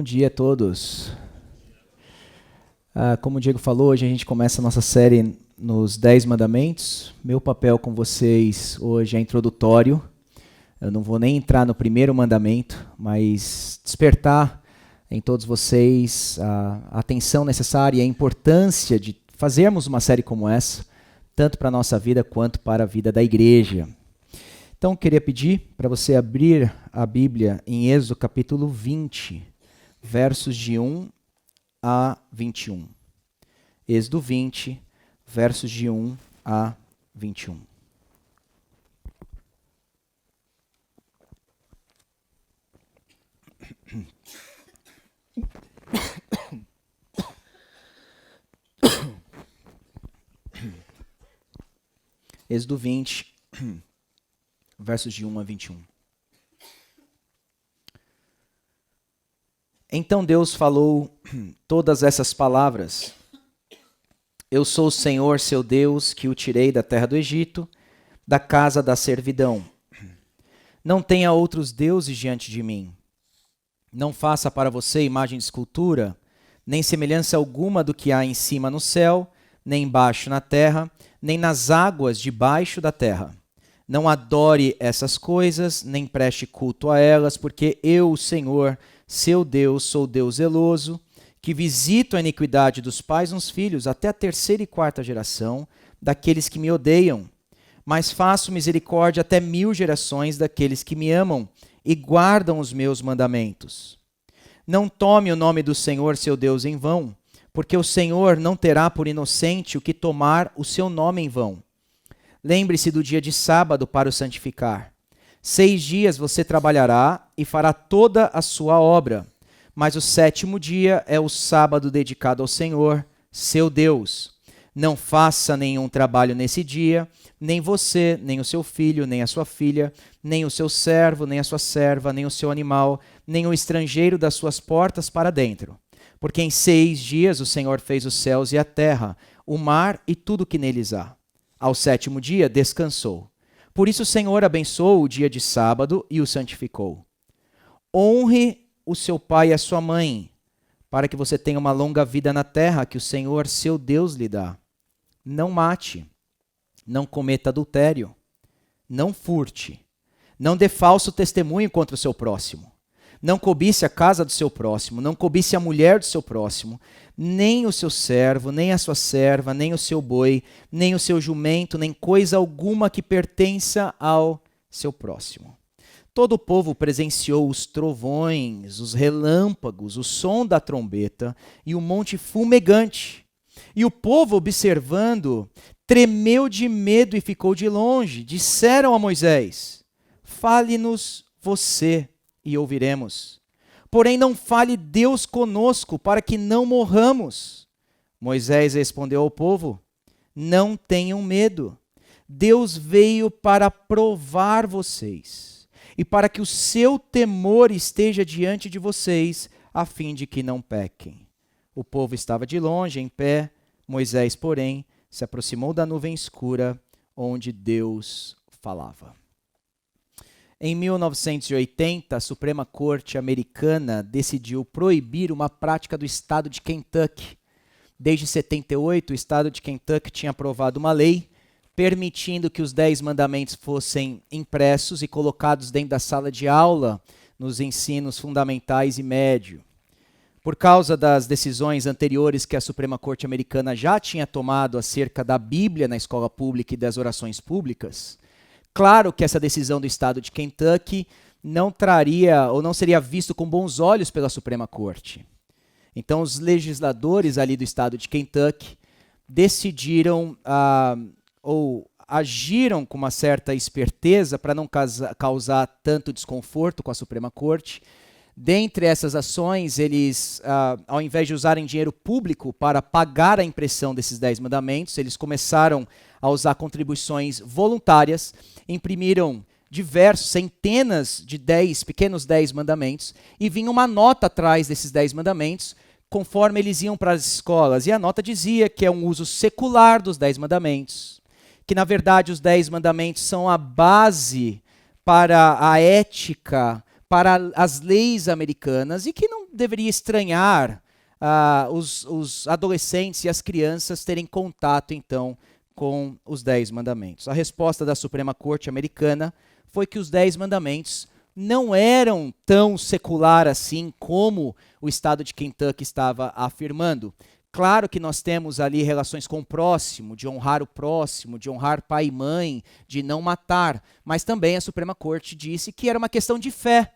Bom dia a todos. Como o Diego falou, hoje a gente começa a nossa série nos 10 mandamentos. Meu papel com vocês hoje é introdutório. Eu não vou nem entrar no primeiro mandamento, mas despertar em todos vocês a atenção necessária e a importância de fazermos uma série como essa, tanto para a nossa vida quanto para a vida da igreja. Então, eu queria pedir para você abrir a Bíblia em Êxodo capítulo 20, versos de 1 a 21. Êxodo 20, versos de 1 a 21. Êxodo 20, versos de 1 a 21. Então Deus falou todas essas palavras. Eu sou o Senhor, seu Deus, que o tirei da terra do Egito, da casa da servidão. Não tenha outros deuses diante de mim. Não faça para você imagem de escultura, nem semelhança alguma do que há em cima no céu, nem embaixo na terra, nem nas águas debaixo da terra. Não adore essas coisas, nem preste culto a elas, porque eu, o Senhor, seu Deus, sou Deus zeloso, que visito a iniquidade dos pais nos filhos até a terceira e quarta geração daqueles que me odeiam, mas faço misericórdia até 1000 gerações daqueles que me amam e guardam os meus mandamentos. Não tome o nome do Senhor, seu Deus, em vão, porque o Senhor não terá por inocente o que tomar o seu nome em vão. Lembre-se do dia de sábado para o santificar. 6 dias você trabalhará e fará toda a sua obra, mas o 7º dia é o sábado dedicado ao Senhor, seu Deus. Não faça nenhum trabalho nesse dia, nem você, nem o seu filho, nem a sua filha, nem o seu servo, nem a sua serva, nem o seu animal, nem o estrangeiro das suas portas para dentro. Porque em 6 dias o Senhor fez os céus e a terra, o mar e tudo que neles há. Ao 7º dia descansou. Por isso o Senhor abençoou o dia de sábado e o santificou. Honre o seu pai e a sua mãe, para que você tenha uma longa vida na terra que o Senhor, seu Deus, lhe dá. Não mate, não cometa adultério, não furte, não dê falso testemunho contra o seu próximo. Não cobice a casa do seu próximo, não cobice a mulher do seu próximo, nem o seu servo, nem a sua serva, nem o seu boi, nem o seu jumento, nem coisa alguma que pertença ao seu próximo. Todo o povo presenciou os trovões, os relâmpagos, o som da trombeta e o monte fumegante. E o povo, observando, tremeu de medo e ficou de longe. Disseram a Moisés: fale-nos você e ouviremos. Porém, não fale Deus conosco, para que não morramos. Moisés respondeu ao povo: não tenham medo. Deus veio para provar vocês, e para que o seu temor esteja diante de vocês, a fim de que não pequem. O povo estava de longe, em pé. Moisés, porém, se aproximou da nuvem escura, onde Deus falava. Em 1980, a Suprema Corte americana decidiu proibir uma prática do estado de Kentucky. Desde 78, o estado de Kentucky tinha aprovado uma lei permitindo que os 10 mandamentos fossem impressos e colocados dentro da sala de aula nos ensinos fundamentais e médio. Por causa das decisões anteriores que a Suprema Corte americana já tinha tomado acerca da Bíblia na escola pública e das orações públicas, claro que essa decisão do estado de Kentucky não traria ou não seria visto com bons olhos pela Suprema Corte. Então, os legisladores ali do estado de Kentucky decidiram ou agiram com uma certa esperteza para não causar tanto desconforto com a Suprema Corte. Dentre essas ações, eles, ao invés de usarem dinheiro público para pagar a impressão desses 10 mandamentos, eles começaram a usar contribuições voluntárias, imprimiram centenas de pequenos 10 mandamentos, e vinha uma nota atrás desses 10 mandamentos, conforme eles iam para as escolas. E a nota dizia que é um uso secular dos 10 mandamentos, que na verdade os 10 mandamentos são a base para a ética, para as leis americanas e que não deveria estranhar os adolescentes e as crianças terem contato, então, com os 10 mandamentos. A resposta da Suprema Corte americana foi que os 10 mandamentos não eram tão secular assim como o estado de Kentucky estava afirmando. Claro que nós temos ali relações com o próximo, de honrar o próximo, de honrar pai e mãe, de não matar, mas também a Suprema Corte disse que era uma questão de fé.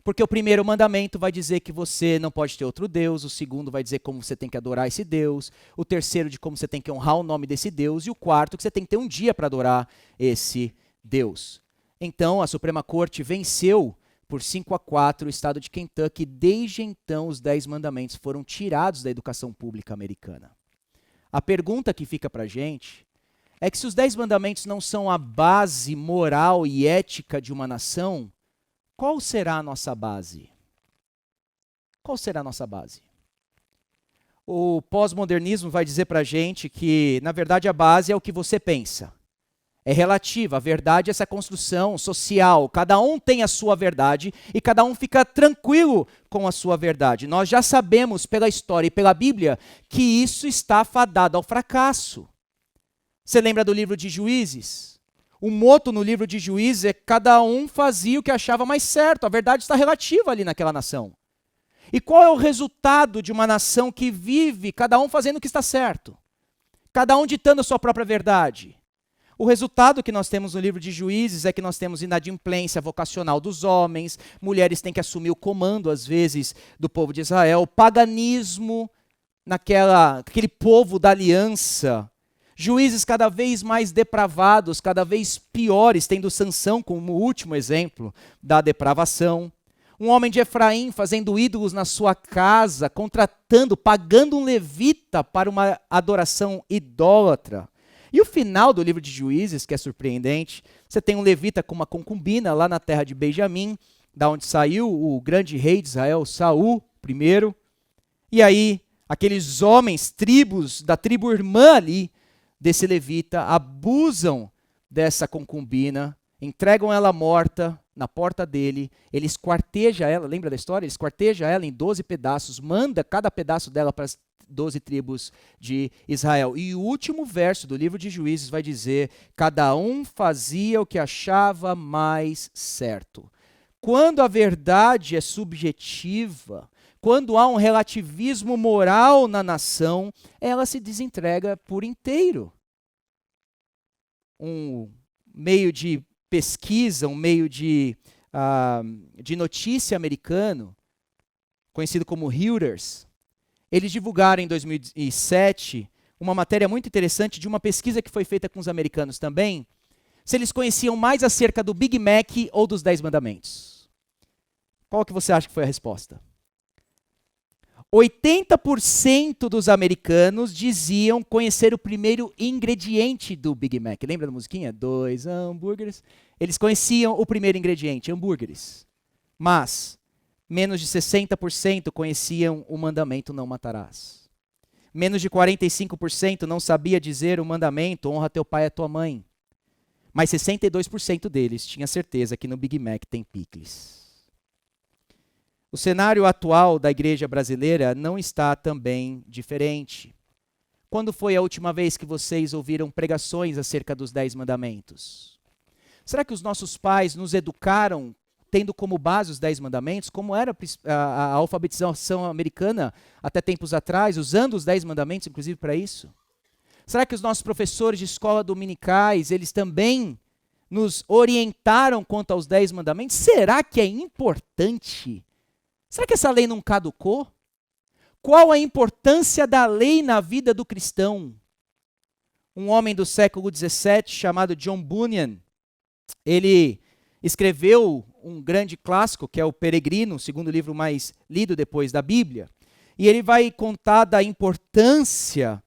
Porque o primeiro mandamento vai dizer que você não pode ter outro Deus, o segundo vai dizer como você tem que adorar esse Deus, o terceiro de como você tem que honrar o nome desse Deus, e o quarto que você tem que ter um dia para adorar esse Deus. Então, a Suprema Corte venceu por 5-4 o estado de Kentucky. Desde então, os 10 mandamentos foram tirados da educação pública americana. A pergunta que fica para a gente é que se os 10 mandamentos não são a base moral e ética de uma nação, qual será a nossa base? Qual será a nossa base? O pós-modernismo vai dizer para a gente que, na verdade, a base é o que você pensa. É relativa, a verdade é essa construção social. Cada um tem a sua verdade e cada um fica tranquilo com a sua verdade. Nós já sabemos pela história e pela Bíblia que isso está fadado ao fracasso. Você lembra do livro de Juízes? O moto no livro de Juízes é que cada um fazia o que achava mais certo. A verdade está relativa ali naquela nação. E qual é o resultado de uma nação que vive cada um fazendo o que está certo? Cada um ditando a sua própria verdade. O resultado que nós temos no livro de Juízes é que nós temos inadimplência vocacional dos homens, mulheres têm que assumir o comando, às vezes, do povo de Israel, paganismo naquele povo da aliança, juízes cada vez mais depravados, cada vez piores, tendo Sansão como o último exemplo da depravação. Um homem de Efraim fazendo ídolos na sua casa, pagando um levita para uma adoração idólatra. E o final do livro de Juízes, que é surpreendente, você tem um levita com uma concubina lá na terra de Benjamim, da onde saiu o grande rei de Israel, Saul, primeiro. E aí, aqueles homens, da tribo irmã ali, desse levita, abusam dessa concubina, entregam ela morta na porta dele, ele esquarteja ela, lembra da história? Ele esquarteja ela em 12 pedaços, manda cada pedaço dela para as 12 tribos de Israel. E o último verso do livro de Juízes vai dizer: cada um fazia o que achava mais certo. Quando a verdade é subjetiva, quando há um relativismo moral na nação, ela se desentrega por inteiro. Um meio de pesquisa, um meio de notícia americano, conhecido como Reuters, eles divulgaram em 2007 uma matéria muito interessante de uma pesquisa que foi feita com os americanos também, se eles conheciam mais acerca do Big Mac ou dos 10 mandamentos. Qual que você acha que foi a resposta? 80% dos americanos diziam conhecer o primeiro ingrediente do Big Mac. Lembra da musiquinha? 2 hambúrgueres. Eles conheciam o primeiro ingrediente, hambúrgueres. Mas menos de 60% conheciam o mandamento não matarás. Menos de 45% não sabia dizer o mandamento honra teu pai e a tua mãe. Mas 62% deles tinha certeza que no Big Mac tem picles. O cenário atual da igreja brasileira não está também diferente. Quando foi a última vez que vocês ouviram pregações acerca dos 10 mandamentos? Será que os nossos pais nos educaram tendo como base os 10 mandamentos, como era a alfabetização americana até tempos atrás, usando os 10 mandamentos, inclusive, para isso? Será que os nossos professores de escola dominicais, eles também nos orientaram quanto aos 10 mandamentos? Será que é importante? Será que essa lei não caducou? Qual a importância da lei na vida do cristão? Um homem do século XVII chamado John Bunyan, ele escreveu um grande clássico, que é o Peregrino, o segundo livro mais lido depois da Bíblia. E ele vai contar da importância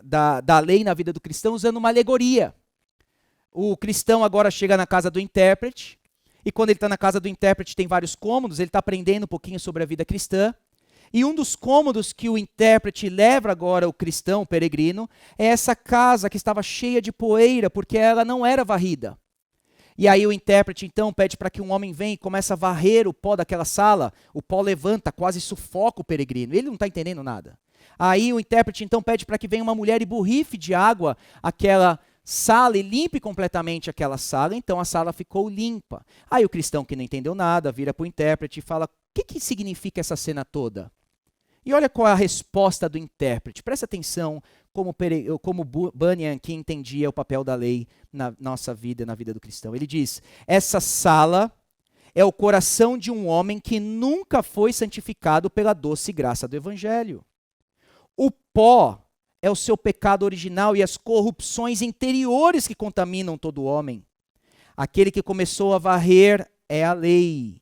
da lei na vida do cristão usando uma alegoria. O cristão agora chega na casa do intérprete, e quando ele está na casa do intérprete tem vários cômodos, ele está aprendendo um pouquinho sobre a vida cristã. E um dos cômodos que o intérprete leva agora o cristão, o peregrino, é essa casa que estava cheia de poeira, porque ela não era varrida. E aí o intérprete então pede para que um homem venha e comece a varrer o pó daquela sala. O pó levanta, quase sufoca o peregrino. Ele não está entendendo nada. Aí o intérprete então pede para que venha uma mulher e borrife de água aquela sala e limpe completamente aquela sala. Então a sala ficou limpa. Aí o cristão que não entendeu nada vira para o intérprete e fala: o que significa essa cena toda? E olha qual é a resposta do intérprete. Presta atenção como Bunyan aqui entendia o papel da lei na nossa vida, na vida do cristão. Ele diz: essa sala é o coração de um homem que nunca foi santificado pela doce graça do evangelho. O pó é o seu pecado original e as corrupções interiores que contaminam todo homem. Aquele que começou a varrer é a lei.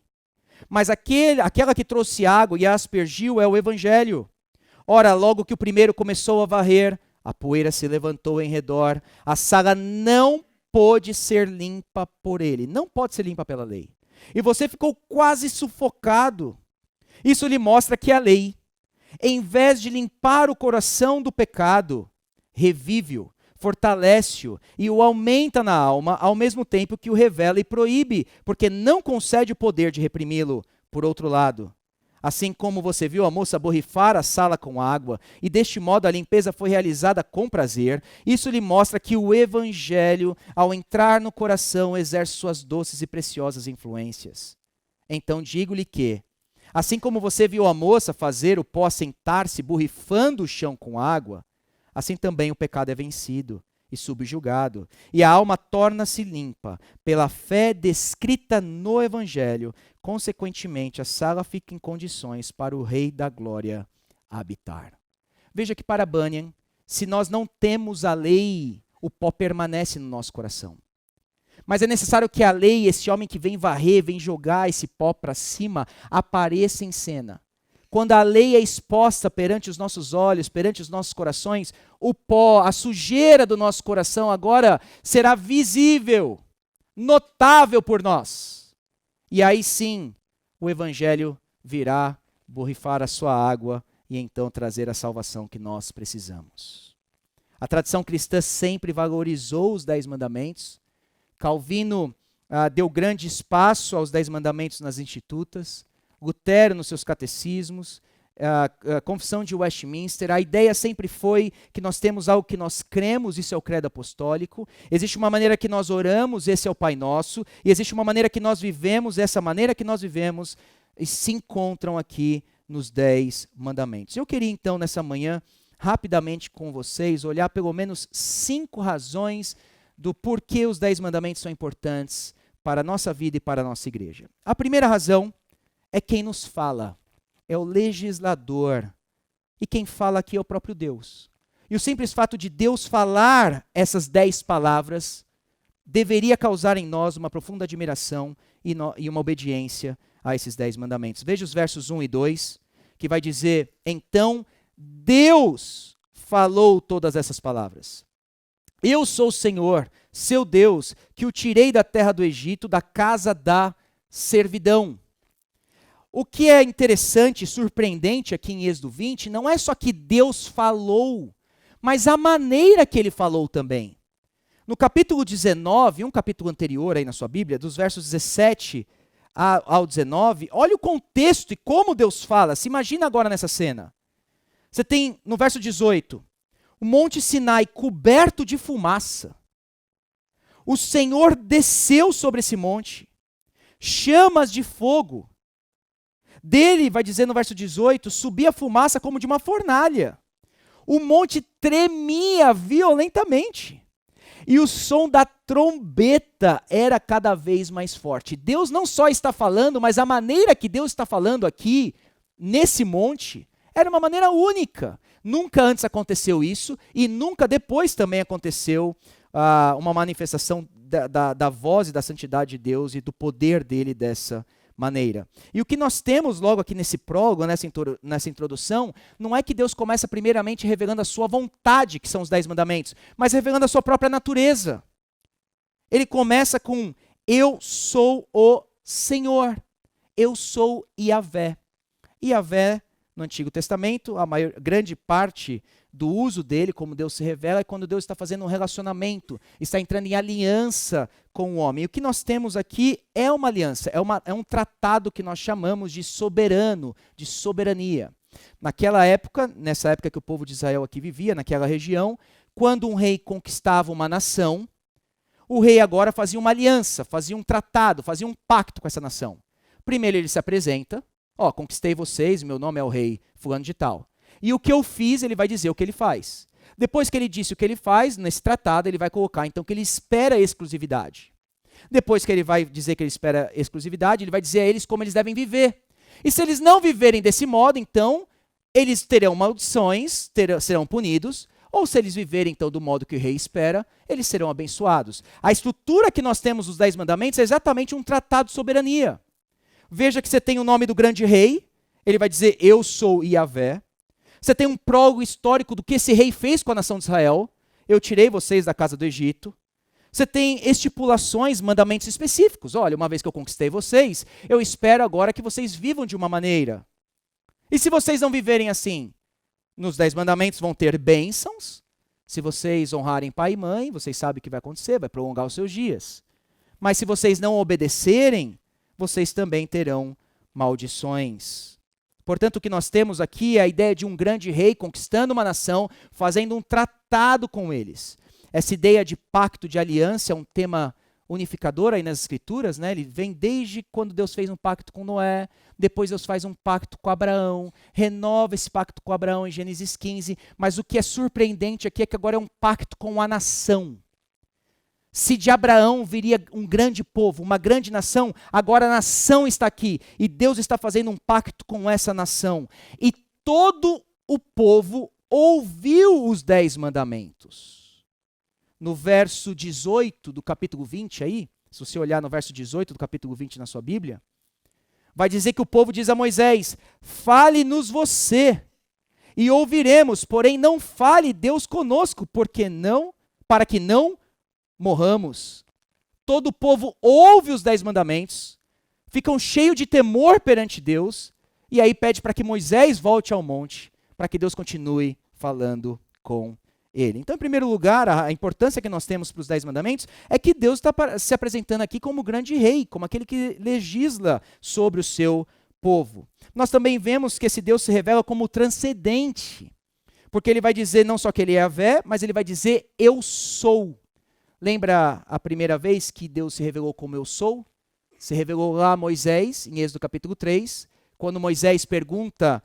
Mas aquela que trouxe água e a aspergiu é o evangelho. Ora, logo que o primeiro começou a varrer, a poeira se levantou em redor. A sala não pôde ser limpa por ele. Não pode ser limpa pela lei. E você ficou quase sufocado. Isso lhe mostra que a lei, em vez de limpar o coração do pecado, revive-o, fortalece-o e o aumenta na alma, ao mesmo tempo que o revela e proíbe, porque não concede o poder de reprimi-lo. Por outro lado, assim como você viu a moça borrifar a sala com água, e deste modo a limpeza foi realizada com prazer, isso lhe mostra que o evangelho, ao entrar no coração, exerce suas doces e preciosas influências. Então digo-lhe que, assim como você viu a moça fazer o pó sentar-se borrifando o chão com água, assim também o pecado é vencido e subjugado, e a alma torna-se limpa pela fé descrita no evangelho. Consequentemente, a sala fica em condições para o Rei da Glória habitar. Veja que para Bunyan, se nós não temos a lei, o pó permanece no nosso coração. Mas é necessário que a lei, esse homem que vem varrer, vem jogar esse pó para cima, apareça em cena. Quando a lei é exposta perante os nossos olhos, perante os nossos corações, o pó, a sujeira do nosso coração agora será visível, notável por nós. E aí sim, o evangelho virá borrifar a sua água e então trazer a salvação que nós precisamos. A tradição cristã sempre valorizou os 10 mandamentos. Calvino deu grande espaço aos 10 mandamentos nas institutas. Lutero nos seus catecismos, a Confissão de Westminster, a ideia sempre foi que nós temos algo que nós cremos, isso é o credo apostólico, existe uma maneira que nós oramos, esse é o Pai Nosso, e existe uma maneira que nós vivemos, essa maneira que nós vivemos, e se encontram aqui nos 10 mandamentos. Eu queria então, nessa manhã, rapidamente com vocês, olhar pelo menos 5 razões do porquê os 10 mandamentos são importantes para a nossa vida e para a nossa igreja. A primeira razão é quem nos fala, é o legislador. E quem fala aqui é o próprio Deus. E o simples fato de Deus falar essas 10 palavras deveria causar em nós uma profunda admiração e uma obediência a esses 10 mandamentos. Veja os versos 1 e 2, que vai dizer: então Deus falou todas essas palavras. Eu sou o Senhor, seu Deus, que o tirei da terra do Egito, da casa da servidão. O que é interessante e surpreendente aqui em Êxodo 20 não é só que Deus falou, mas a maneira que ele falou também. No capítulo 19, um capítulo anterior aí na sua Bíblia, dos versos 17 ao 19, olha o contexto e como Deus fala. Se imagina agora nessa cena. Você tem no verso 18, o Monte Sinai coberto de fumaça. O Senhor desceu sobre esse monte, chamas de fogo. Dele, vai dizer no verso 18, subia fumaça como de uma fornalha. O monte tremia violentamente. E o som da trombeta era cada vez mais forte. Deus não só está falando, mas a maneira que Deus está falando aqui, nesse monte, era uma maneira única. Nunca antes aconteceu isso e nunca depois também aconteceu uma manifestação da voz e da santidade de Deus e do poder dele dessa maneira. E o que nós temos logo aqui nesse prólogo, nessa introdução, não é que Deus começa primeiramente revelando a sua vontade, que são os 10 mandamentos, mas revelando a sua própria natureza. Ele começa com: eu sou o Senhor, eu sou Yahvé. Yahvé, no Antigo Testamento, grande parte do uso dele, como Deus se revela, é quando Deus está fazendo um relacionamento, está entrando em aliança com o homem. E o que nós temos aqui é uma aliança, é um tratado que nós chamamos de soberano, de soberania. Naquela época, nessa época que o povo de Israel aqui vivia, naquela região, quando um rei conquistava uma nação, o rei agora fazia uma aliança, fazia um tratado, fazia um pacto com essa nação. Primeiro ele se apresenta, conquistei vocês, meu nome é o rei fulano de tal. E o que eu fiz, ele vai dizer o que ele faz. Depois que ele disse o que ele faz, nesse tratado ele vai colocar então que ele espera exclusividade. Depois que ele vai dizer que ele espera exclusividade, ele vai dizer a eles como eles devem viver. E se eles não viverem desse modo, então, eles terão maldições, serão punidos, ou se eles viverem então do modo que o rei espera, eles serão abençoados. A estrutura que nós temos dos 10 mandamentos é exatamente um tratado de soberania. Veja que você tem o nome do grande rei, ele vai dizer, eu sou Yahvé. Você tem um prólogo histórico do que esse rei fez com a nação de Israel. Eu tirei vocês da casa do Egito. Você tem estipulações, mandamentos específicos. Olha, uma vez que eu conquistei vocês, eu espero agora que vocês vivam de uma maneira. E se vocês não viverem assim? Nos 10 mandamentos vão ter bênçãos. Se vocês honrarem pai e mãe, vocês sabem o que vai acontecer, vai prolongar os seus dias. Mas se vocês não obedecerem, vocês também terão maldições. Portanto, o que nós temos aqui é a ideia de um grande rei conquistando uma nação, fazendo um tratado com eles. Essa ideia de pacto, de aliança, é um tema unificador aí nas Escrituras, né? Ele vem desde quando Deus fez um pacto com Noé, depois Deus faz um pacto com Abraão, renova esse pacto com Abraão em Gênesis 15, mas o que é surpreendente aqui é que agora é um pacto com a nação. Se de Abraão viria um grande povo, uma grande nação, agora a nação está aqui. E Deus está fazendo um pacto com essa nação. E todo o povo ouviu os 10 mandamentos. No verso 18 do capítulo 20 aí, se você olhar no verso 18 do capítulo 20 na sua Bíblia, vai dizer que o povo diz a Moisés, fale-nos você, e ouviremos, porém não fale Deus conosco, para que não morramos. Todo o povo ouve os 10 mandamentos, ficam cheios de temor perante Deus, e aí pede para que Moisés volte ao monte, para que Deus continue falando com ele. Então, em primeiro lugar, a importância que nós temos para os 10 mandamentos é que Deus está se apresentando aqui como grande rei, como aquele que legisla sobre o seu povo. Nós também vemos que esse Deus se revela como transcendente, porque ele vai dizer não só que ele é Yahvé, mas ele vai dizer eu sou. Lembra a primeira vez que Deus se revelou como eu sou? Se revelou lá a Moisés, em Êxodo capítulo 3, quando Moisés pergunta,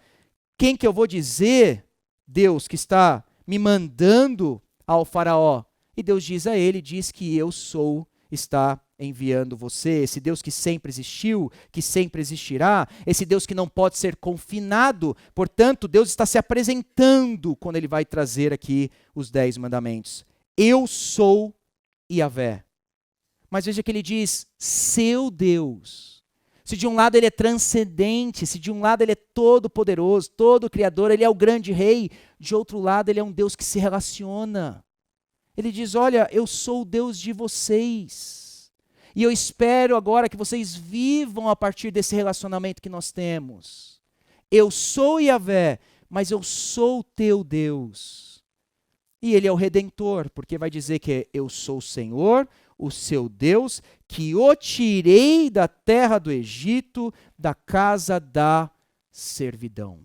quem que eu vou dizer, Deus, que está me mandando ao faraó? E Deus diz a ele, diz que eu sou, está enviando você. Esse Deus que sempre existiu, que sempre existirá, esse Deus que não pode ser confinado. Portanto, Deus está se apresentando quando ele vai trazer aqui os 10 mandamentos. Eu sou Yahvé. Mas veja que ele diz, seu Deus. Se de um lado ele é transcendente, se de um lado ele é todo poderoso, todo criador, ele é o grande rei, de outro lado ele é um Deus que se relaciona. Ele diz, olha, eu sou o Deus de vocês. E eu espero agora que vocês vivam a partir desse relacionamento que nós temos. Eu sou Yahvé, mas eu sou o teu Deus. E ele é o Redentor, porque vai dizer que eu sou o Senhor, o seu Deus, que o tirei da terra do Egito, da casa da servidão.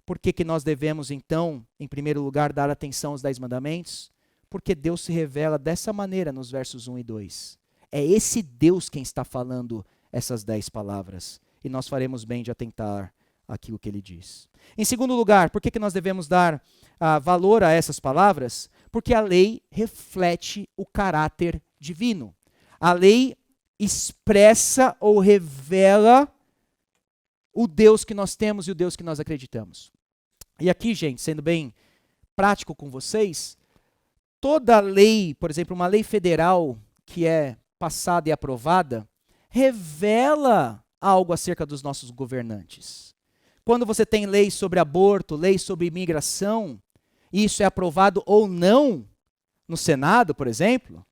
Por que que nós devemos, então, em primeiro lugar, dar atenção aos 10 mandamentos? Porque Deus se revela dessa maneira nos versos 1 e 2. É esse Deus quem está falando essas 10 palavras. E nós faremos bem de atentar àquilo que ele diz. Em segundo lugar, por que que nós devemos dar valor a essas palavras? Porque a lei reflete o caráter divino. A lei expressa ou revela o Deus que nós temos e o Deus que nós acreditamos. E aqui, gente, sendo bem prático com vocês, toda lei, por exemplo, uma lei federal que é passada e aprovada, revela algo acerca dos nossos governantes. Quando você tem leis sobre aborto, leis sobre imigração, e isso é aprovado ou não no Senado, por exemplo,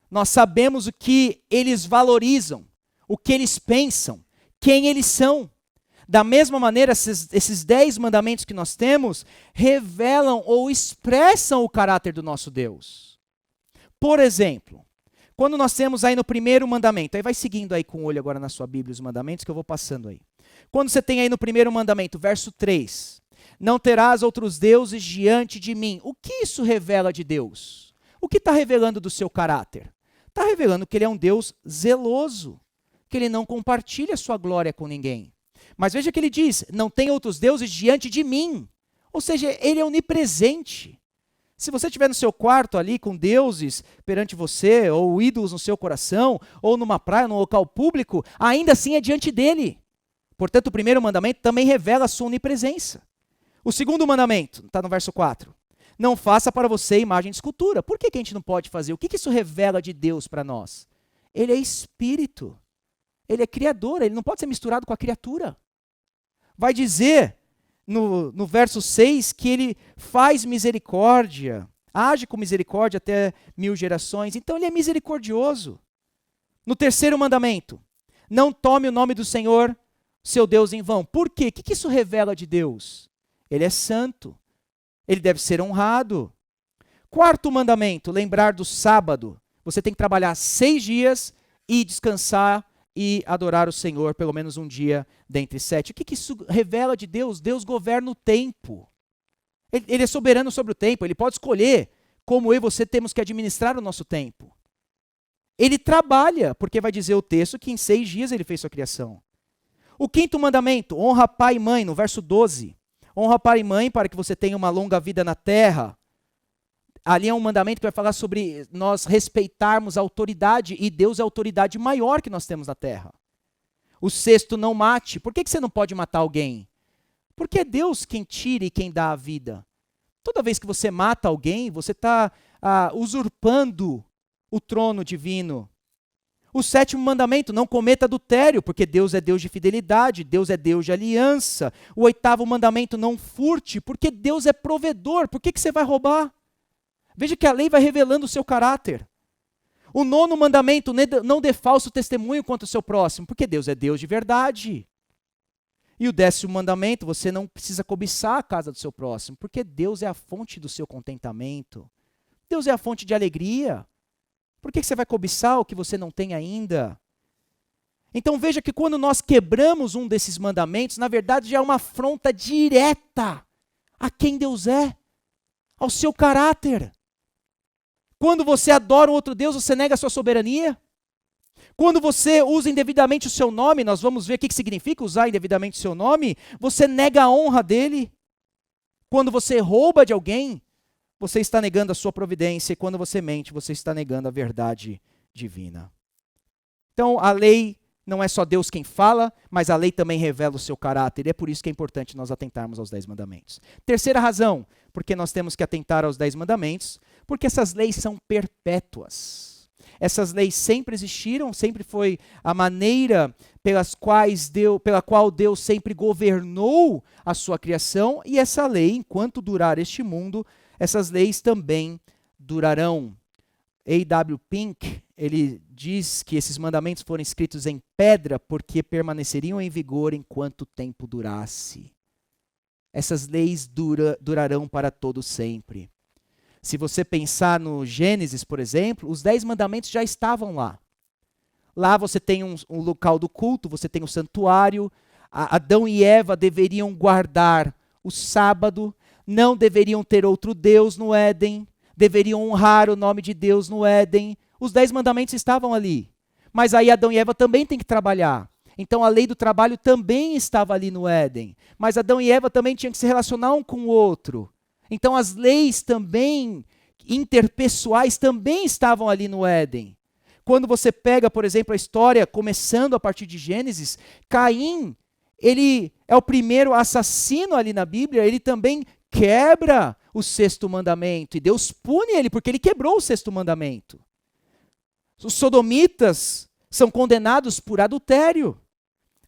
nós sabemos o que eles valorizam, o que eles pensam, quem eles são. Da mesma maneira, esses 10 mandamentos que nós temos revelam ou expressam o caráter do nosso Deus. Por exemplo, quando nós temos aí no primeiro mandamento, aí vai seguindo aí com o olho agora na sua Bíblia os mandamentos que eu vou passando aí. Quando você tem aí no primeiro mandamento, verso 3, não terás outros deuses diante de mim. O que isso revela de Deus? O que está revelando do seu caráter? Está revelando que ele é um Deus zeloso, que ele não compartilha a sua glória com ninguém. Mas veja que ele diz, não tem outros deuses diante de mim. Ou seja, ele é onipresente. Se você estiver no seu quarto ali com deuses perante você, ou ídolos no seu coração, ou numa praia, num local público, ainda assim é diante dele. Portanto, o primeiro mandamento também revela a sua onipresença. O segundo mandamento, está no verso 4. Não faça para você imagem de escultura. Por que a gente não pode fazer? O que isso revela de Deus para nós? Ele é espírito. Ele é criador, ele não pode ser misturado com a criatura. Vai dizer no verso 6 que ele faz misericórdia, age com misericórdia até 1000 gerações. Então ele é misericordioso. No terceiro mandamento, não tome o nome do Senhor, seu Deus, em vão. Por quê? O que isso revela de Deus? Ele é santo. Ele deve ser honrado. Quarto mandamento, lembrar do sábado. Você tem que trabalhar 6 dias e descansar e adorar o Senhor pelo menos um dia dentre 7. O que isso revela de Deus? Deus governa o tempo. Ele é soberano sobre o tempo. Ele pode escolher como eu e você temos que administrar o nosso tempo. Ele trabalha, porque vai dizer o texto que em 6 dias ele fez sua criação. O quinto mandamento, honra pai e mãe, no verso 12. Honra pai e mãe para que você tenha uma longa vida na terra. Ali é um mandamento que vai falar sobre nós respeitarmos a autoridade, e Deus é a autoridade maior que nós temos na terra. O sexto, não mate. Por que você não pode matar alguém? Porque é Deus quem tira e quem dá a vida. Toda vez que você mata alguém, você está usurpando o trono divino. O sétimo mandamento, não cometa adultério, porque Deus é Deus de fidelidade, Deus é Deus de aliança. O oitavo mandamento, não furte, porque Deus é provedor. Por que você vai roubar? Veja que a lei vai revelando o seu caráter. O nono mandamento, não dê falso testemunho contra o seu próximo, porque Deus é Deus de verdade. E o 10º mandamento, você não precisa cobiçar a casa do seu próximo, porque Deus é a fonte do seu contentamento. Deus é a fonte de alegria. Por que você vai cobiçar o que você não tem ainda? Então veja que quando nós quebramos um desses mandamentos, na verdade já é uma afronta direta a quem Deus é, ao seu caráter. Quando você adora um outro Deus, você nega a sua soberania. Quando você usa indevidamente o seu nome, nós vamos ver o que significa usar indevidamente o seu nome, você nega a honra dele. Quando você rouba de alguém, você está negando a sua providência, e quando você mente, você está negando a verdade divina. Então, a lei não é só Deus quem fala, mas a lei também revela o seu caráter, e é por isso que é importante nós atentarmos aos 10 mandamentos. Terceira razão, porque nós temos que atentar aos 10 mandamentos, porque essas leis são perpétuas. Essas leis sempre existiram, sempre foi a maneira pela qual Deus sempre governou a sua criação, e essa lei, enquanto durar este mundo, essas leis também durarão. A.W. Pink, ele diz que esses mandamentos foram escritos em pedra porque permaneceriam em vigor enquanto o tempo durasse. Essas leis durarão para todo sempre. Se você pensar no Gênesis, por exemplo, os 10 mandamentos já estavam lá. Lá você tem um local do culto, você tem o santuário. Adão e Eva deveriam guardar o sábado, não deveriam ter outro Deus no Éden, deveriam honrar o nome de Deus no Éden. Os 10 mandamentos estavam ali. Mas aí Adão e Eva também têm que trabalhar. Então a lei do trabalho também estava ali no Éden. Mas Adão e Eva também tinham que se relacionar um com o outro. Então as leis também, interpessoais, também estavam ali no Éden. Quando você pega, por exemplo, a história, começando a partir de Gênesis, Caim, ele é o primeiro assassino ali na Bíblia, ele também quebra o 6º mandamento, e Deus pune ele porque ele quebrou o 6º mandamento. Os sodomitas são condenados por adultério.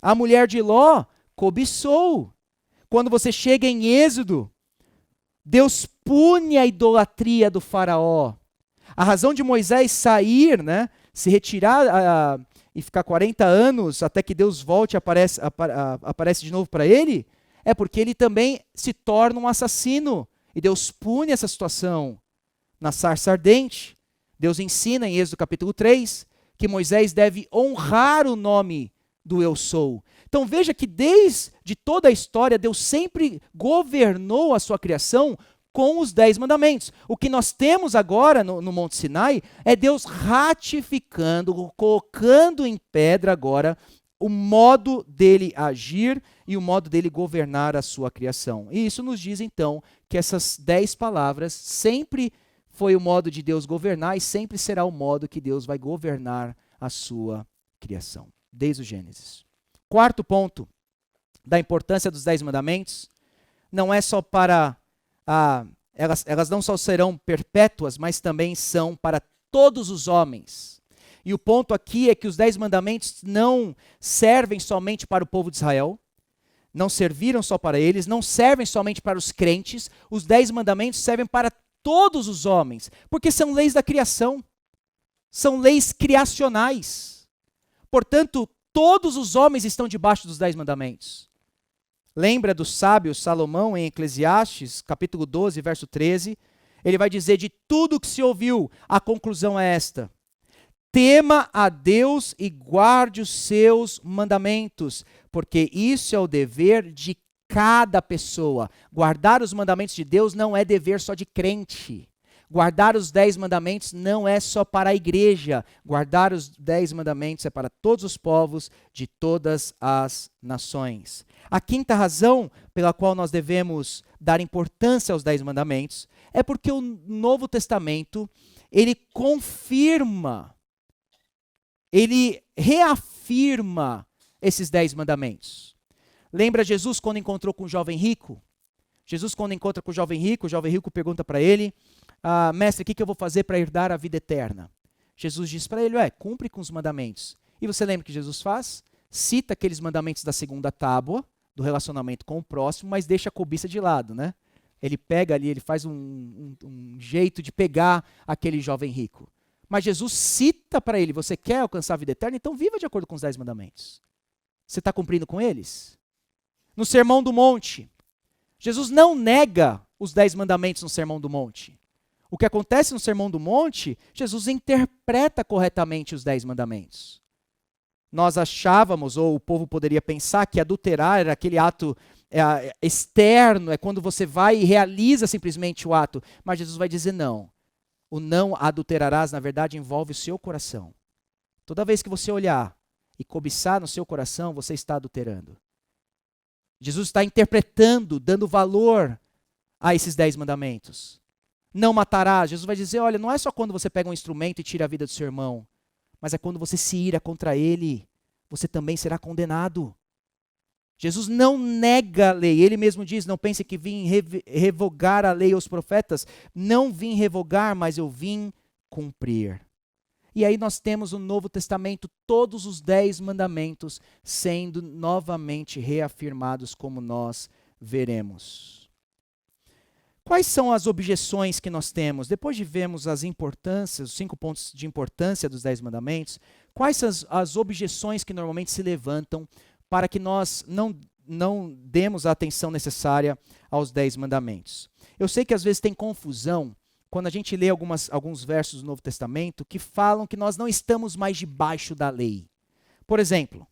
A mulher de Ló cobiçou. Quando você chega em Êxodo, Deus pune a idolatria do faraó. A razão de Moisés sair, se retirar e ficar 40 anos até que Deus volte e aparece de novo para ele, é porque ele também se torna um assassino. E Deus pune essa situação. Na sarça ardente, Deus ensina em Êxodo capítulo 3 que Moisés deve honrar o nome do Eu Sou. Então veja que desde toda a história, Deus sempre governou a sua criação com os 10 mandamentos. O que nós temos agora no Monte Sinai é Deus ratificando, colocando em pedra agora o modo dele agir e o modo dele governar a sua criação. E isso nos diz então que essas 10 palavras sempre foi o modo de Deus governar e sempre será o modo que Deus vai governar a sua criação, desde o Gênesis. Quarto ponto da importância dos 10 mandamentos, não é só para elas não só serão perpétuas, mas também são para todos os homens. E o ponto aqui é que os 10 mandamentos não servem somente para o povo de Israel, não serviram só para eles, não servem somente para os crentes, os 10 mandamentos servem para todos os homens, porque são leis da criação, são leis criacionais. Portanto, todos os homens estão debaixo dos 10 mandamentos. Lembra do sábio Salomão em Eclesiastes, capítulo 12, verso 13? Ele vai dizer, de tudo que se ouviu, a conclusão é esta: tema a Deus e guarde os seus mandamentos, porque isso é o dever de cada pessoa. Guardar os mandamentos de Deus não é dever só de crente. Guardar os 10 mandamentos não é só para a igreja. Guardar os 10 mandamentos é para todos os povos de todas as nações. A quinta razão pela qual nós devemos dar importância aos 10 mandamentos é porque o Novo Testamento, ele confirma, ele reafirma esses 10 mandamentos. Lembra Jesus quando encontrou com o jovem rico? Jesus quando encontra com o jovem rico pergunta para ele, mestre, o que eu vou fazer para herdar a vida eterna? Jesus diz para ele, cumpre com os mandamentos. E você lembra o que Jesus faz? Cita aqueles mandamentos da segunda tábua, do relacionamento com o próximo, mas deixa a cobiça de lado, né? Ele pega ali, ele faz um jeito de pegar aquele jovem rico. Mas Jesus cita para ele, você quer alcançar a vida eterna? Então viva de acordo com os 10 mandamentos. Você está cumprindo com eles? No Sermão do Monte, Jesus não nega os 10 mandamentos no Sermão do Monte. O que acontece no Sermão do Monte, Jesus interpreta corretamente os 10 mandamentos. Nós achávamos, ou o povo poderia pensar, que adulterar era aquele ato externo, é quando você vai e realiza simplesmente o ato. Mas Jesus vai dizer não. O não adulterarás, na verdade, envolve o seu coração. Toda vez que você olhar e cobiçar no seu coração, você está adulterando. Jesus está interpretando, dando valor a esses 10 mandamentos. Não matarás. Jesus vai dizer, olha, não é só quando você pega um instrumento e tira a vida do seu irmão, mas é quando você se ira contra ele, você também será condenado. Jesus não nega a lei. Ele mesmo diz, não pense que vim revogar a lei aos profetas. Não vim revogar, mas eu vim cumprir. E aí nós temos no Novo Testamento todos os 10 mandamentos sendo novamente reafirmados, como nós veremos. Quais são as objeções que nós temos? Depois de vermos as importâncias, os 5 pontos de importância dos 10 mandamentos, quais são as objeções que normalmente se levantam para que nós não demos a atenção necessária aos 10 mandamentos? Eu sei que às vezes tem confusão quando a gente lê alguns versos do Novo Testamento que falam que nós não estamos mais debaixo da lei. Por exemplo,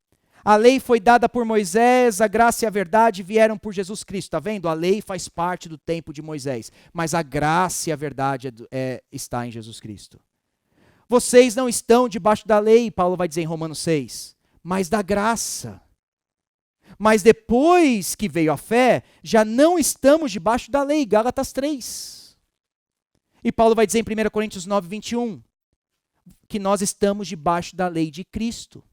a lei foi dada por Moisés, a graça e a verdade vieram por Jesus Cristo. Está vendo? A lei faz parte do tempo de Moisés, mas a graça e a verdade está em Jesus Cristo. Vocês não estão debaixo da lei, Paulo vai dizer em Romanos 6, mas da graça. Mas depois que veio a fé, já não estamos debaixo da lei, Gálatas 3. E Paulo vai dizer em 1 Coríntios 9, 21, que nós estamos debaixo da lei de Cristo.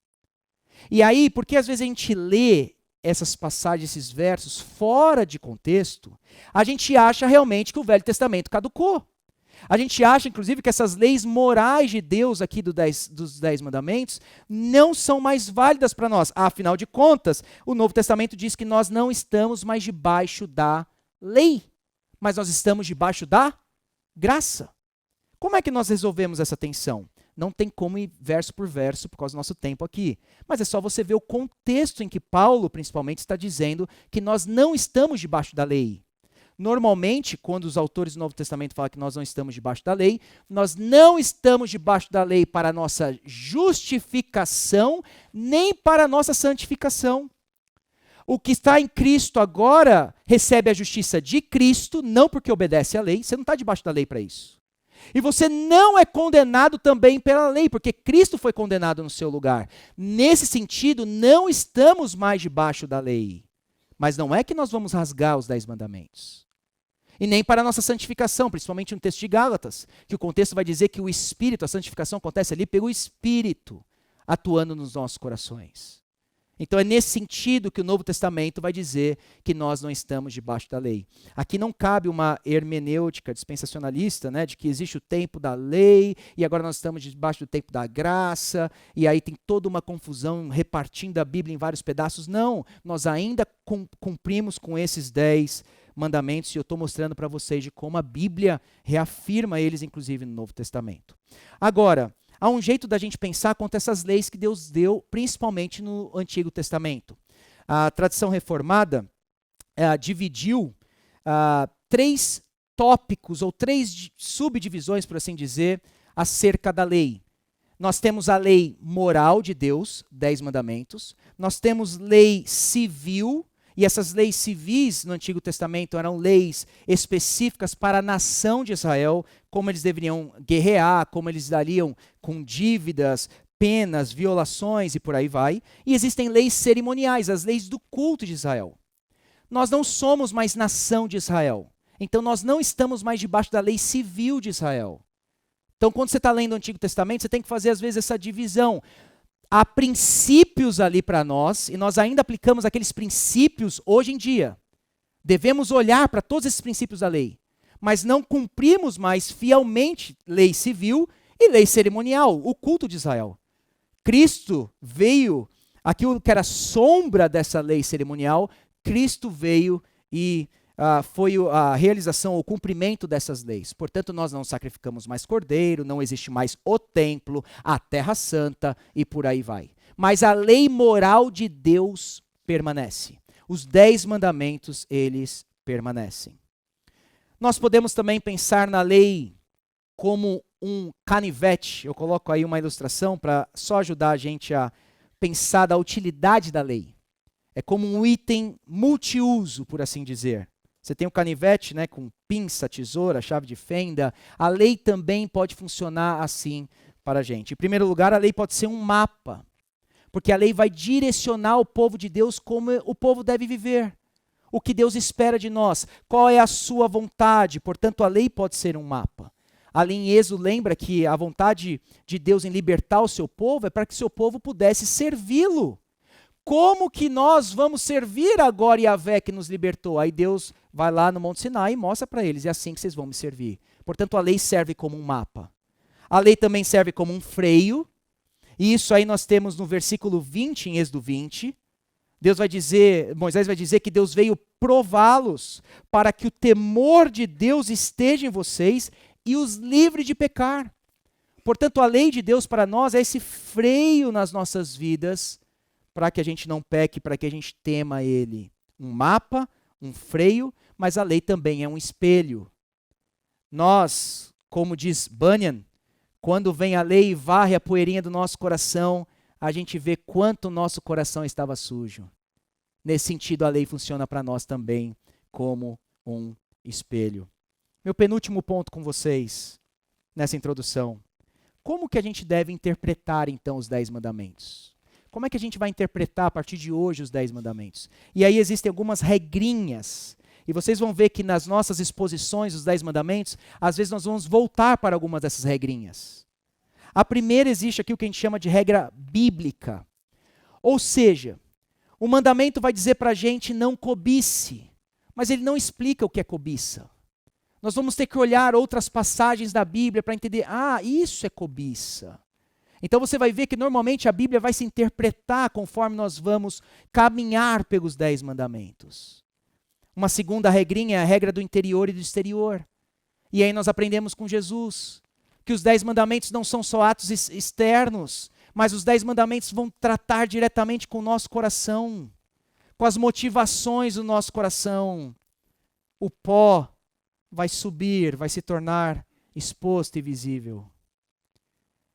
E aí, porque às vezes a gente lê essas passagens, esses versos, fora de contexto, a gente acha realmente que o Velho Testamento caducou. A gente acha, inclusive, que essas leis morais de Deus aqui dos 10 mandamentos não são mais válidas para nós. Afinal de contas, o Novo Testamento diz que nós não estamos mais debaixo da lei, mas nós estamos debaixo da graça. Como é que nós resolvemos essa tensão? Não tem como ir verso por verso por causa do nosso tempo aqui. Mas é só você ver o contexto em que Paulo, principalmente, está dizendo que nós não estamos debaixo da lei. Normalmente, quando os autores do Novo Testamento falam que nós não estamos debaixo da lei, nós não estamos debaixo da lei para a nossa justificação, nem para a nossa santificação. O que está em Cristo agora recebe a justiça de Cristo, não porque obedece à lei, você não está debaixo da lei para isso. E você não é condenado também pela lei, porque Cristo foi condenado no seu lugar. Nesse sentido, não estamos mais debaixo da lei. Mas não é que nós vamos rasgar os 10 mandamentos. E nem para a nossa santificação, principalmente no texto de Gálatas, que o contexto vai dizer que o Espírito, a santificação acontece ali pelo Espírito, atuando nos nossos corações. Então é nesse sentido que o Novo Testamento vai dizer que nós não estamos debaixo da lei. Aqui não cabe uma hermenêutica dispensacionalista, né, de que existe o tempo da lei e agora nós estamos debaixo do tempo da graça, e aí tem toda uma confusão repartindo a Bíblia em vários pedaços. Não, nós ainda cumprimos com esses 10 mandamentos e eu estou mostrando para vocês de como a Bíblia reafirma eles, inclusive no Novo Testamento. Agora, há um jeito da gente pensar quanto a essas leis que Deus deu, principalmente no Antigo Testamento. A tradição reformada dividiu 3 tópicos, ou 3 subdivisões, por assim dizer, acerca da lei. Nós temos a lei moral de Deus, 10 mandamentos. Nós temos lei civil, e essas leis civis no Antigo Testamento eram leis específicas para a nação de Israel, como eles deveriam guerrear, como eles lidariam com dívidas, penas, violações e por aí vai. E existem leis cerimoniais, as leis do culto de Israel. Nós não somos mais nação de Israel, então nós não estamos mais debaixo da lei civil de Israel. Então quando você está lendo o Antigo Testamento, você tem que fazer às vezes essa divisão. Há princípios ali para nós, e nós ainda aplicamos aqueles princípios hoje em dia. Devemos olhar para todos esses princípios da lei, mas não cumprimos mais fielmente lei civil e lei cerimonial, o culto de Israel. Cristo veio, aquilo que era sombra dessa lei cerimonial, Cristo veio e foi a realização, o cumprimento dessas leis. Portanto, nós não sacrificamos mais cordeiro, não existe mais o templo, a terra santa e por aí vai. Mas a lei moral de Deus permanece. Os 10 mandamentos, eles permanecem. Nós podemos também pensar na lei como um canivete. Eu coloco aí uma ilustração para só ajudar a gente a pensar da utilidade da lei. É como um item multiuso, por assim dizer. Você tem o canivete, né, com pinça, tesoura, chave de fenda. A lei também pode funcionar assim para a gente. Em primeiro lugar, a lei pode ser um mapa, porque a lei vai direcionar o povo de Deus como o povo deve viver. O que Deus espera de nós, qual é a sua vontade. Portanto, a lei pode ser um mapa. Ali em Êxodo lembra que a vontade de Deus em libertar o seu povo é para que o seu povo pudesse servi-lo. Como que nós vamos servir agora Yahvé que nos libertou? Aí Deus vai lá no Monte Sinai e mostra para eles, é assim que vocês vão me servir. Portanto, a lei serve como um mapa. A lei também serve como um freio, e isso aí nós temos no versículo 20, em Êxodo 20. Moisés vai dizer que Deus veio prová-los para que o temor de Deus esteja em vocês e os livre de pecar. Portanto, a lei de Deus para nós é esse freio nas nossas vidas, para que a gente não peque, para que a gente tema Ele. Um mapa, um freio, mas a lei também é um espelho. Nós, como diz Bunyan, quando vem a lei e varre a poeirinha do nosso coração, a gente vê quanto o nosso coração estava sujo. Nesse sentido, a lei funciona para nós também como um espelho. Meu penúltimo ponto com vocês, nessa introdução. Como que a gente deve interpretar, então, os 10 mandamentos? Como é que a gente vai interpretar a partir de hoje os 10 mandamentos? E aí existem algumas regrinhas. E vocês vão ver que nas nossas exposições dos 10 mandamentos, às vezes nós vamos voltar para algumas dessas regrinhas. A primeira existe aqui o que a gente chama de regra bíblica. Ou seja, o mandamento vai dizer para a gente não cobice, mas ele não explica o que é cobiça. Nós vamos ter que olhar outras passagens da Bíblia para entender, isso é cobiça. Então você vai ver que normalmente a Bíblia vai se interpretar conforme nós vamos caminhar pelos 10 mandamentos. Uma segunda regrinha é a regra do interior e do exterior. E aí nós aprendemos com Jesus que os 10 mandamentos não são só atos externos, mas os 10 mandamentos vão tratar diretamente com o nosso coração, com as motivações do nosso coração. O pó vai subir, vai se tornar exposto e visível.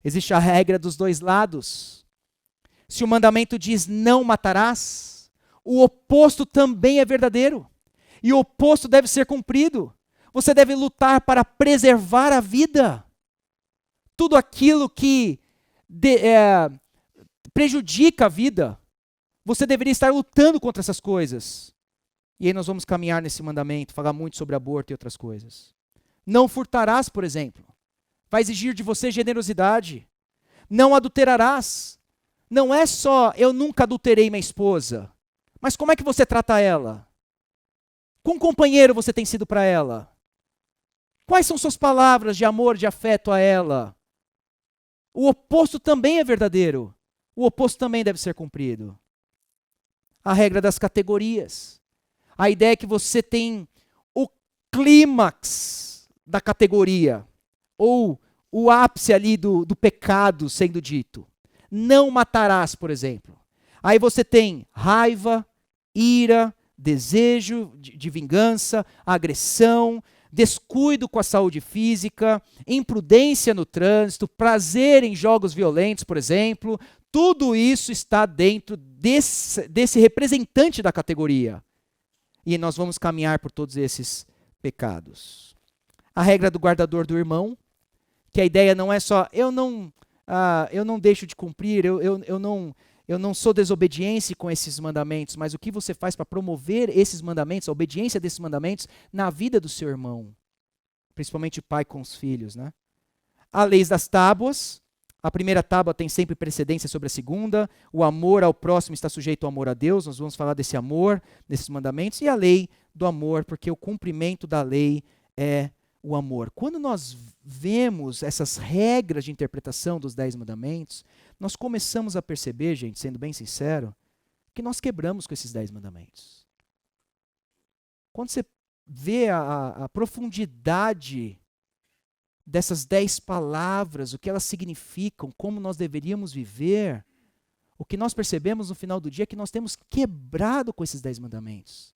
Existe a regra dos dois lados. Se o mandamento diz não matarás, o oposto também é verdadeiro. E o oposto deve ser cumprido. Você deve lutar para preservar a vida. Tudo aquilo que prejudica a vida, você deveria estar lutando contra essas coisas. E aí nós vamos caminhar nesse mandamento, falar muito sobre aborto e outras coisas. Não furtarás, por exemplo. Vai exigir de você generosidade. Não adulterarás. Não é só eu nunca adulterei minha esposa, mas como é que você trata ela? Quão companheiro você tem sido para ela? Quais são suas palavras de amor, de afeto a ela? O oposto também é verdadeiro. O oposto também deve ser cumprido. A regra das categorias. A ideia é que você tem o clímax da categoria, ou o ápice ali do pecado sendo dito. Não matarás, por exemplo. Aí você tem raiva, ira, desejo de vingança, agressão, descuido com a saúde física, imprudência no trânsito, prazer em jogos violentos, por exemplo. Tudo isso está dentro desse representante da categoria. E nós vamos caminhar por todos esses pecados. A regra do guardador do irmão, que a ideia não é só, eu não deixo de cumprir, eu não sou desobediente com esses mandamentos, mas o que você faz para promover esses mandamentos, a obediência desses mandamentos na vida do seu irmão, principalmente o pai com os filhos, né? A lei das tábuas, a primeira tábua tem sempre precedência sobre a segunda, o amor ao próximo está sujeito ao amor a Deus, nós vamos falar desse amor, desses mandamentos, e a lei do amor, porque o cumprimento da lei é o amor. Quando nós vemos essas regras de interpretação dos 10 mandamentos, nós começamos a perceber, gente, sendo bem sincero, que nós quebramos com esses 10 mandamentos. Quando você vê a profundidade dessas 10 palavras, o que elas significam, como nós deveríamos viver, o que nós percebemos no final do dia é que nós temos quebrado com esses 10 mandamentos.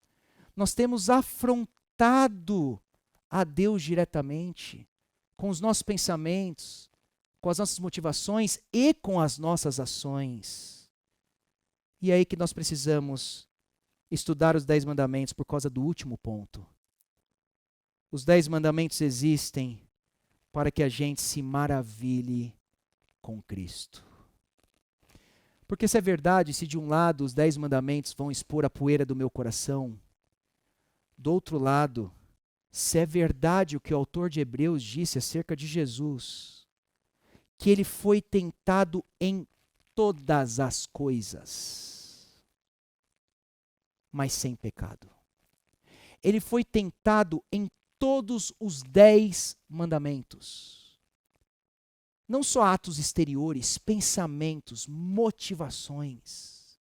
Nós temos afrontado a Deus diretamente, com os nossos pensamentos, com as nossas motivações e com as nossas ações. E é aí que nós precisamos estudar os 10 mandamentos por causa do último ponto. Os 10 mandamentos existem para que a gente se maravilhe com Cristo. Porque se é verdade, se de um lado os 10 mandamentos vão expor a poeira do meu coração, do outro lado, se é verdade o que o autor de Hebreus disse acerca de Jesus, que ele foi tentado em todas as coisas, mas sem pecado. Ele foi tentado em todos os 10 mandamentos. Não só atos exteriores, pensamentos, motivações.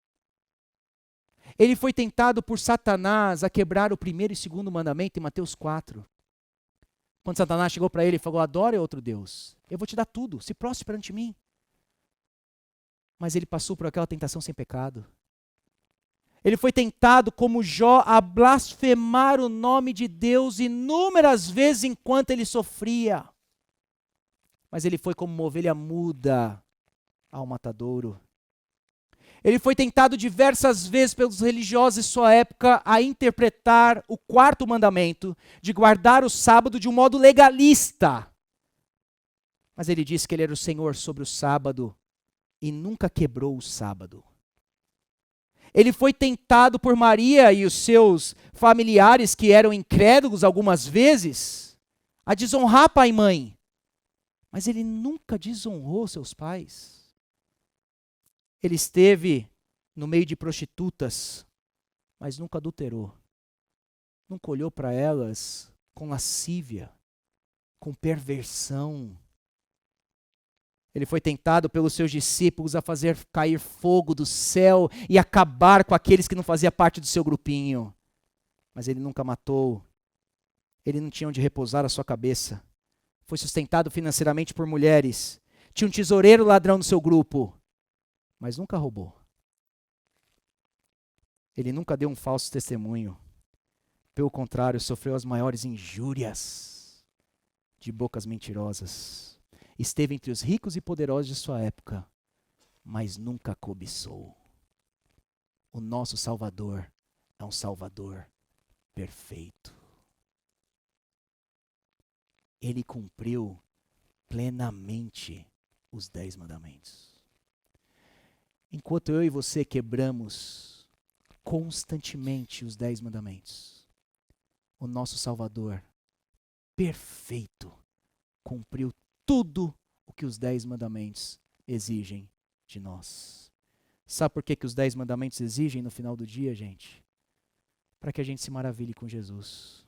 Ele foi tentado por Satanás a quebrar o primeiro e segundo mandamento em Mateus 4. Quando Satanás chegou para ele e falou, adore outro Deus, eu vou te dar tudo, se prostre perante mim. Mas ele passou por aquela tentação sem pecado. Ele foi tentado como Jó a blasfemar o nome de Deus inúmeras vezes enquanto ele sofria. Mas ele foi como uma ovelha muda ao matadouro. Ele foi tentado diversas vezes pelos religiosos de sua época a interpretar o 4º mandamento, de guardar o sábado de um modo legalista. Mas ele disse que ele era o Senhor sobre o sábado e nunca quebrou o sábado. Ele foi tentado por Maria e os seus familiares, que eram incrédulos algumas vezes, a desonrar pai e mãe. Mas ele nunca desonrou seus pais. Ele esteve no meio de prostitutas, mas nunca adulterou. Nunca olhou para elas com lascívia, com perversão. Ele foi tentado pelos seus discípulos a fazer cair fogo do céu e acabar com aqueles que não faziam parte do seu grupinho. Mas ele nunca matou. Ele não tinha onde repousar a sua cabeça. foi sustentado financeiramente por mulheres, tinha um tesoureiro ladrão no seu grupo, mas nunca roubou. Ele nunca deu um falso testemunho. Pelo contrário, sofreu as maiores injúrias de bocas mentirosas. Esteve entre os ricos e poderosos de sua época, mas nunca cobiçou. O nosso Salvador é um Salvador perfeito. Ele cumpriu plenamente os 10 mandamentos. Enquanto eu e você quebramos constantemente os 10 mandamentos, o nosso Salvador perfeito cumpriu tudo o que os 10 mandamentos exigem de nós. Sabe por que os 10 mandamentos exigem no final do dia, gente? Para que a gente se maravilhe com Jesus.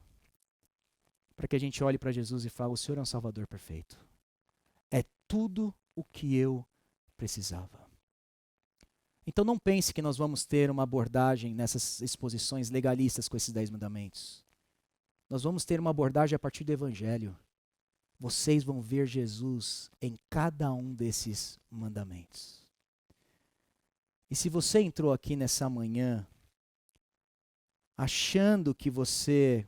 Para que a gente olhe para Jesus e fale, o Senhor é um Salvador perfeito. É tudo o que eu precisava. Então não pense que nós vamos ter uma abordagem nessas exposições legalistas com esses 10 mandamentos. Nós vamos ter uma abordagem a partir do Evangelho. Vocês vão ver Jesus em cada um desses mandamentos. E se você entrou aqui nessa manhã achando que você,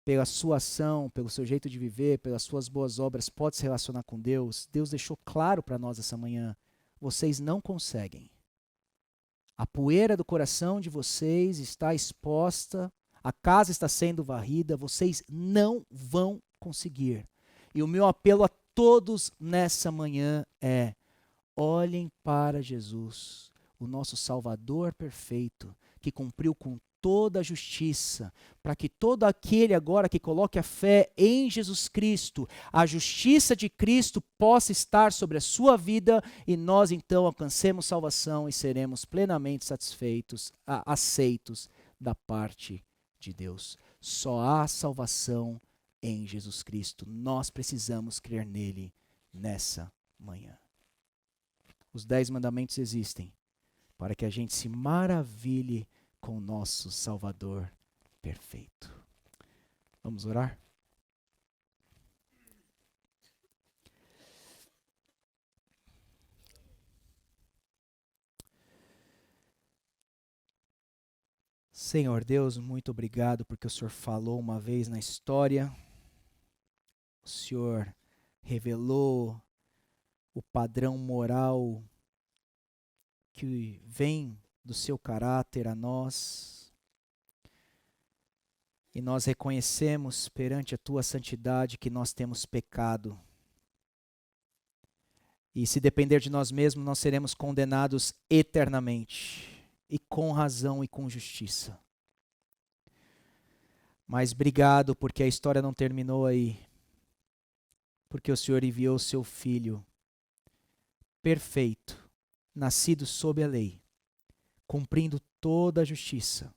pela sua ação, pelo seu jeito de viver, pelas suas boas obras, pode se relacionar com Deus, Deus deixou claro para nós essa manhã, vocês não conseguem. A poeira do coração de vocês está exposta, a casa está sendo varrida, vocês não vão conseguir. E o meu apelo a todos nessa manhã é: olhem para Jesus, o nosso Salvador perfeito, que cumpriu com toda a justiça, para que todo aquele agora que coloque a fé em Jesus Cristo, a justiça de Cristo possa estar sobre a sua vida e nós então alcancemos salvação e seremos plenamente satisfeitos, aceitos da parte de Deus. Só há salvação em Jesus Cristo. Nós precisamos crer nele nessa manhã. Os 10 mandamentos existem para que a gente se maravilhe com o nosso Salvador perfeito. Vamos orar? Senhor Deus, muito obrigado porque o Senhor falou uma vez na história. O Senhor revelou o padrão moral que vem do seu caráter a nós, e nós reconhecemos perante a tua santidade que nós temos pecado, e se depender de nós mesmos nós seremos condenados eternamente, e com razão e com justiça. Mas obrigado porque a história não terminou aí, porque o Senhor enviou o seu Filho perfeito, nascido sob a lei, cumprindo toda a justiça,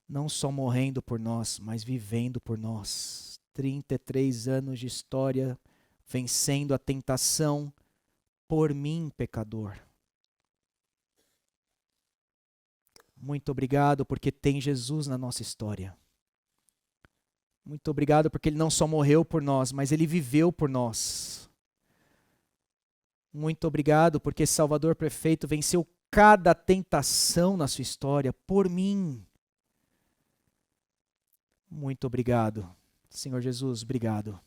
não só morrendo por nós, mas vivendo por nós. 33 anos de história, vencendo a tentação por mim, pecador. Muito obrigado porque tem Jesus na nossa história. Muito obrigado porque ele não só morreu por nós, mas ele viveu por nós. Muito obrigado porque esse Salvador perfeito venceu cada tentação na sua história por mim. Muito obrigado. Senhor Jesus, obrigado.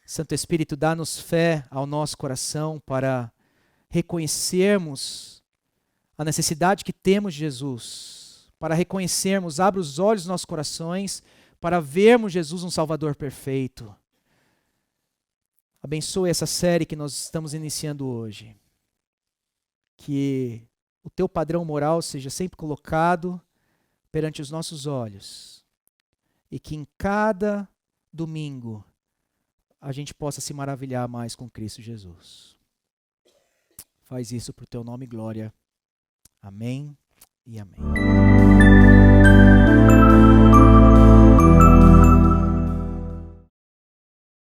Santo Espírito, dá-nos fé ao nosso coração para reconhecermos a necessidade que temos de Jesus, para reconhecermos, abra os olhos dos nossos corações, para vermos Jesus um Salvador perfeito. Abençoe essa série que nós estamos iniciando hoje. Que o teu padrão moral seja sempre colocado perante os nossos olhos. E que em cada domingo a gente possa se maravilhar mais com Cristo Jesus. Faz isso para o teu nome e glória. Amém e amém.